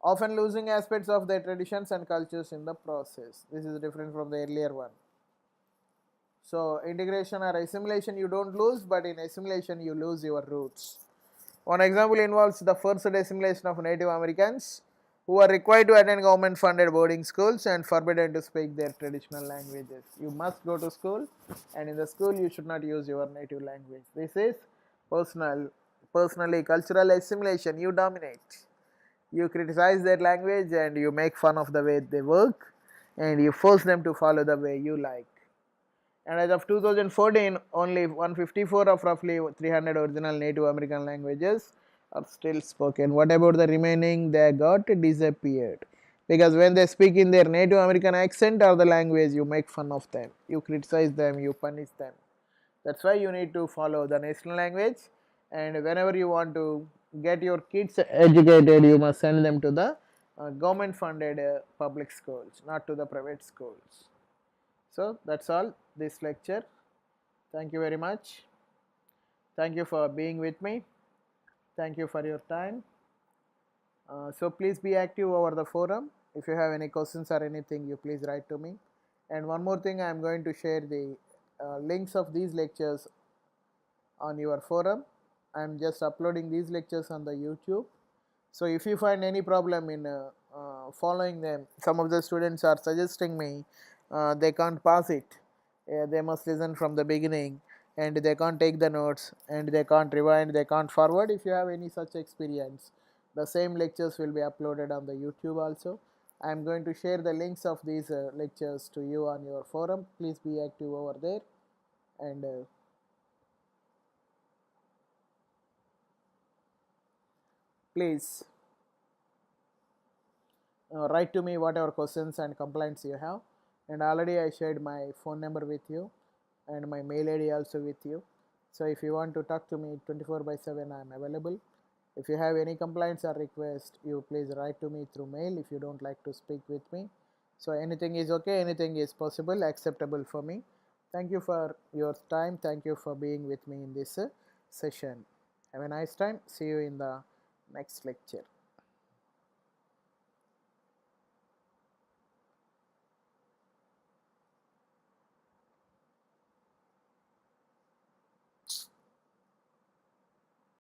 Speaker 1: often losing aspects of their traditions and cultures in the process. This is different from the earlier one. So, integration or assimilation you don't lose, but in assimilation you lose your roots. One example involves the forced assimilation of Native Americans who are required to attend government funded boarding schools and forbidden to speak their traditional languages. You must go to school, and in the school you should not use your native language. This is personally cultural assimilation. You dominate. You criticize their language and you make fun of the way they work, and you force them to follow the way you like. And as of 2014, only 154 of roughly 300 original Native American languages are still spoken. What about the remaining? They got disappeared. Because when they speak in their Native American accent or the language, you make fun of them, you criticize them, you punish them. That's why you need to follow the national language. And whenever you want to get your kids educated, you must send them to the government funded public schools, not to the private schools. So that's all this lecture. Thank you very much. Thank you for being with me. Thank you for your time. So please be active over the forum. If you have any questions or anything, you please write to me. And one more thing, I am going to share the links of these lectures on your forum. I am just uploading these lectures on the YouTube. So if you find any problem in following them, some of the students are suggesting me they can't pass it. They must listen from the beginning, and they can't take the notes, and they can't rewind, they can't forward. If you have any such experience, the same lectures will be uploaded on the YouTube also. I am going to share the links of these lectures to you on your forum. Please be active over there, and please write to me whatever questions and complaints you have. And already I shared my phone number with you and my mail ID also with you. So if you want to talk to me 24/7, I am available. If you have any complaints or request, you please write to me through mail if you don't like to speak with me. So anything is okay, anything is possible, acceptable for me. Thank you for your time. Thank you for being with me in this session. Have a nice time. See you in the next lecture.